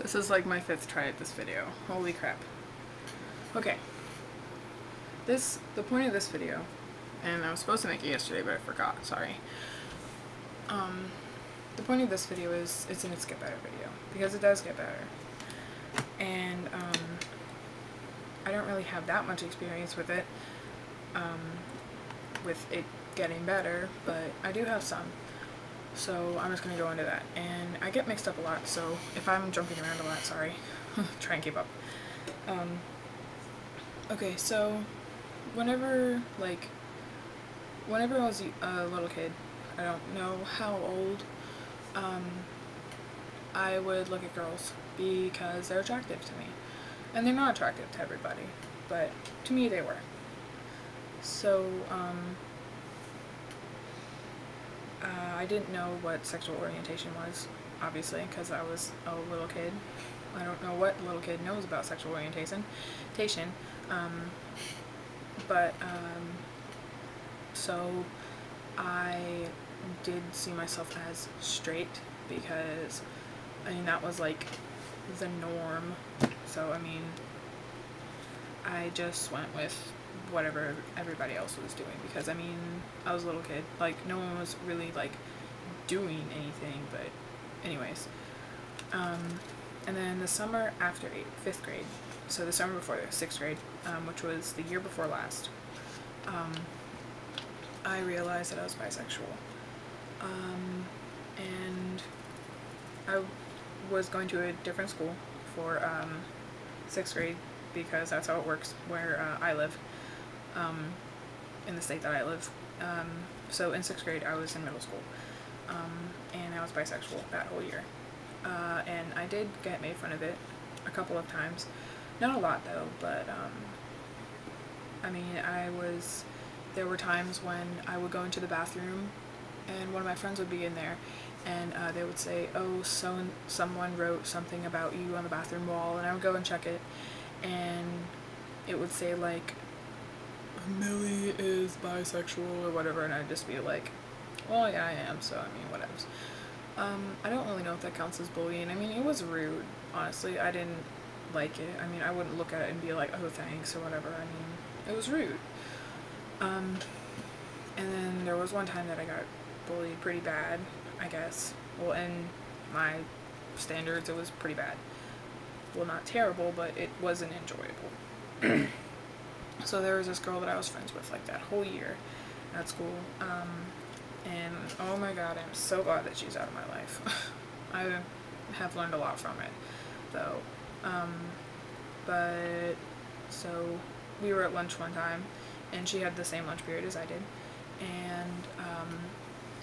This is like my 5th try at this video. Holy crap. Okay. The point of this video, and I was supposed to make it yesterday, but I forgot, sorry. The point of this video is it's an It's Get Better video, because it does get better. And, I don't really have that much experience with it, getting better, but I do have some. So I'm just going to go into that. And I get mixed up a lot, so if I'm jumping around a lot, sorry. Try and keep up. Okay, so whenever I was a little kid, I don't know how old, I would look at girls because they're attractive to me. And they're not attractive to everybody, but to me they were. So, I didn't know what sexual orientation was, obviously, because I was a little kid. I don't know what little kid knows about sexual orientation. So I did see myself as straight because, I mean, that was like the norm. So, I mean, I just went with whatever everybody else was doing because, I mean, I was a little kid. Like, no one was really, like, doing anything, but anyways. And then the summer after 5th grade, so the summer before 6th grade, which was the year before last, I realized that I was bisexual. And I was going to a different school for 6th grade because that's how it works where I live, in the state that I live. So in 6th grade I was in middle school, and I was bisexual that whole year. And I did get made fun of it a couple of times. Not a lot though, but I mean, there were times when I would go into the bathroom and one of my friends would be in there and they would say, oh, someone wrote something about you on the bathroom wall, and I would go and check it and it would say like, Millie is bisexual or whatever, and I'd just be like, well, yeah, I am, so I mean, whatever. I don't really know if that counts as bullying. I mean, it was rude, honestly. I didn't like it. I mean, I wouldn't look at it and be like, oh, thanks, or whatever. I mean, it was rude. And then there was one time that I got bullied pretty bad, I guess. Well, in my standards, it was pretty bad. Well, not terrible, but it wasn't enjoyable. So there was this girl that I was friends with, like, that whole year at school. And oh my god, I'm so glad that she's out of my life. I have learned a lot from it, though. But, so, we were at lunch one time, and she had the same lunch period as I did, and,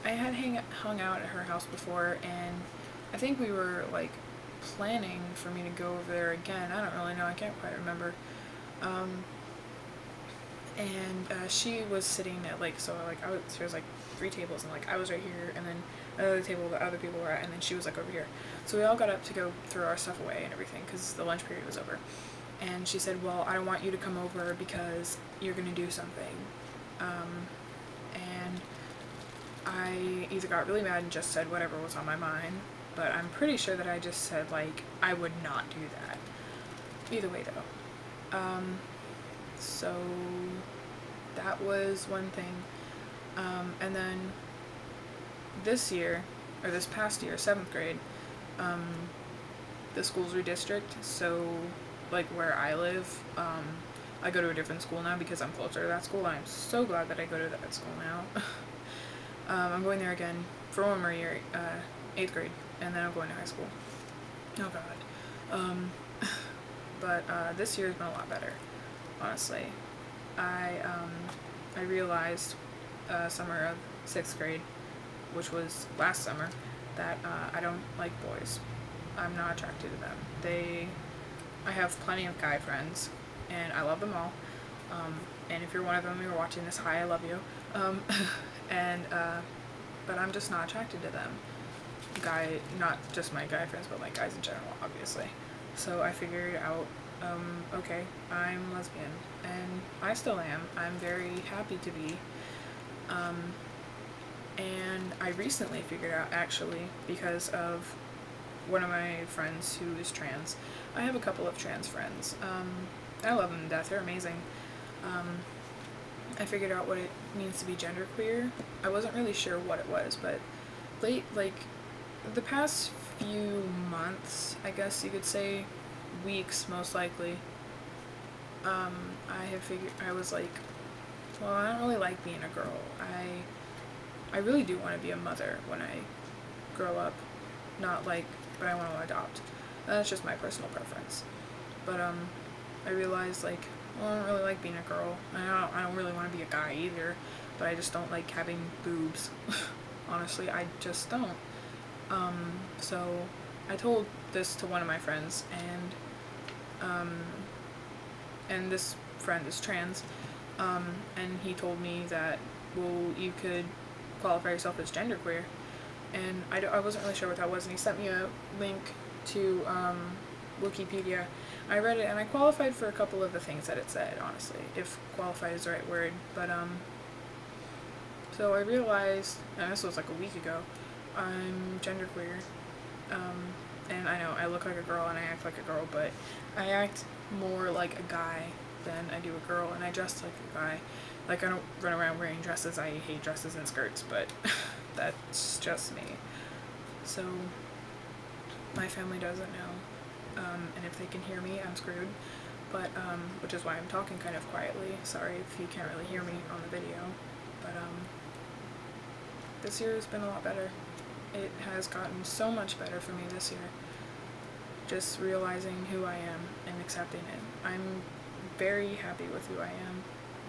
I had hung out at her house before, and I think we were, like, planning for me to go over there again. I don't really know, I can't quite remember. And she was sitting at, like, so, like, there was, like, 3 tables, and, like, I was right here, and then another table that other people were at, and then she was, like, over here. So we all got up to go throw our stuff away and everything, because the lunch period was over. And she said, well, I don't want you to come over because you're gonna do something. And I either got really mad and just said whatever was on my mind, but I'm pretty sure that I just said, like, I would not do that. Either way, though. So that was one thing. And then this year, or this past year, 7th grade, the school's redistricted, so, like, where I live, I go to a different school now because I'm closer to that school. I'm so glad that I go to that school now. I'm going there again for one more year, 8th grade, and then I'm going to high school. Oh god. But this year's been a lot better, honestly. I realized summer of 6th grade, which was last summer, that I don't like boys. I'm not attracted to them. I have plenty of guy friends, and I love them all. And if you're one of them, you're watching this, hi, I love you. But I'm just not attracted to them. Not just my guy friends, but like guys in general, obviously. So I figured out, okay, I'm lesbian, and I still am. I'm very happy to be. And I recently figured out, actually, because of one of my friends who is trans. I have a couple of trans friends. I love them to death. They're amazing. I figured out what it means to be genderqueer. I wasn't really sure what it was, but the past few months, I guess you could say, weeks most likely, I was like, well, I don't really like being a girl. I really do want to be a mother when I grow up. Not like, but I want to adopt. That's just my personal preference. But I realized, like, well, I don't really like being a girl. I don't really want to be a guy either, but I just don't like having boobs. Honestly, I just don't. So I told this to one of my friends, and this friend is trans, and he told me that, well, you could qualify yourself as genderqueer, and I wasn't really sure what that was, and he sent me a link to Wikipedia. I read it, and I qualified for a couple of the things that it said, honestly, if qualified is the right word, but so I realized, and this was like a week ago, I'm genderqueer, and I know I look like a girl and I act like a girl, but I act more like a guy than I do a girl, and I dress like a guy. Like, I don't run around wearing dresses. I hate dresses and skirts, but that's just me. So my family doesn't know, and if they can hear me, I'm screwed, but which is why I'm talking kind of quietly. Sorry if you can't really hear me on the video, but this year has been a lot better. It has gotten so much better for me this year. Just realizing who I am and accepting it. I'm very happy with who I am.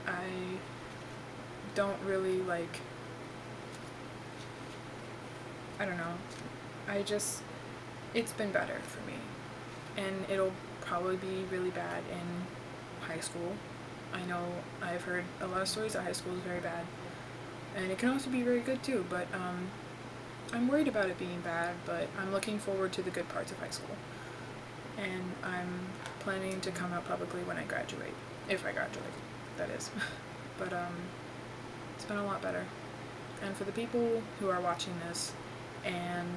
I don't really like, I don't know. It's been better for me. And it'll probably be really bad in high school. I know I've heard a lot of stories that high school is very bad. And it can also be very good too, but I'm worried about it being bad, but I'm looking forward to the good parts of high school. And I'm planning to come out publicly when I graduate. If I graduate, that is. But it's been a lot better. And for the people who are watching this, and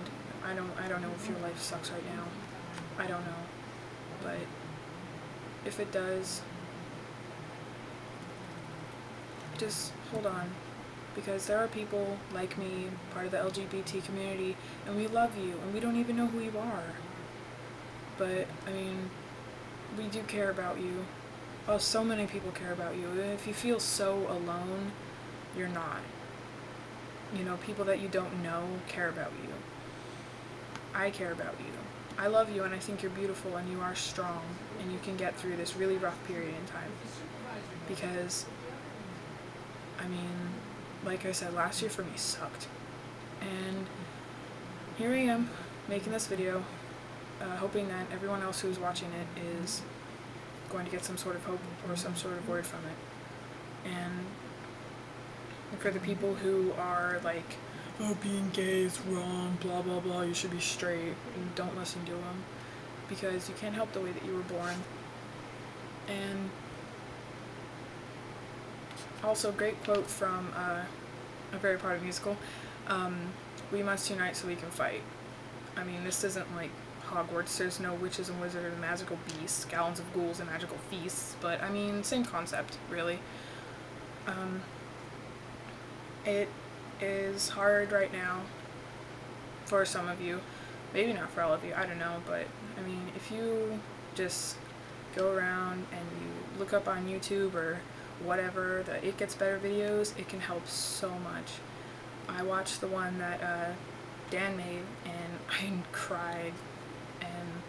I don't know if your life sucks right now. I don't know. But if it does, just hold on. Because there are people like me, part of the LGBT community, and we love you, and we don't even know who you are. But, I mean, we do care about you. Oh, so many people care about you. If you feel so alone, you're not. You know, people that you don't know care about you. I care about you. I love you, and I think you're beautiful, and you are strong, and you can get through this really rough period in time. Because, I mean, like I said, last year for me sucked. And here I am, making this video, hoping that everyone else who's watching it is going to get some sort of hope or some sort of word from it. And for the people who are like, oh, being gay is wrong, blah blah blah, you should be straight, and don't listen to them, because you can't help the way that you were born. And also, great quote from a very part of musical, we must unite so we can fight. I mean, this isn't like Hogwarts, there's no witches and wizards and magical beasts, gallons of ghouls and magical feasts, but I mean, same concept, really. It is hard right now for some of you, maybe not for all of you, I don't know, but I mean, if you just go around and you look up on YouTube or whatever, the It Gets Better videos, it can help so much. I watched the one that Dan made, and I cried, and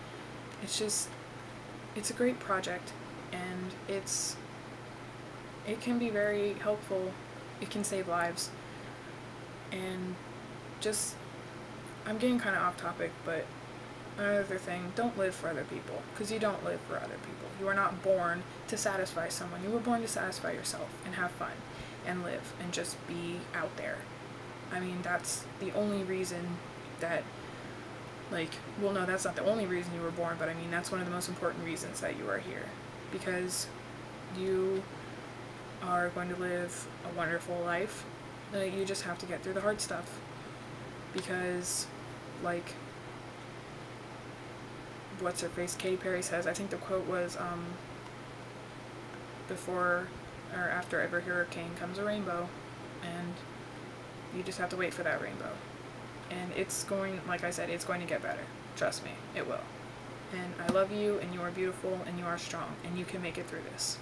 it's a great project, and it can be very helpful, it can save lives. And just, I'm getting kind of off topic, but another thing, don't live for other people, because you don't live for other people. You are not born to satisfy someone. You were born to satisfy yourself and have fun and live and just be out there. I mean, that's the only reason that, like, well, no, that's not the only reason you were born, but I mean, that's one of the most important reasons that you are here, because you are going to live a wonderful life. You just have to get through the hard stuff, because, like, what's her face, Katy Perry says, I think the quote was, before or after every hurricane comes a rainbow, and you just have to wait for that rainbow. And it's going, like I said, it's going to get better. Trust me, it will. And I love you, and you are beautiful, and you are strong, and you can make it through this.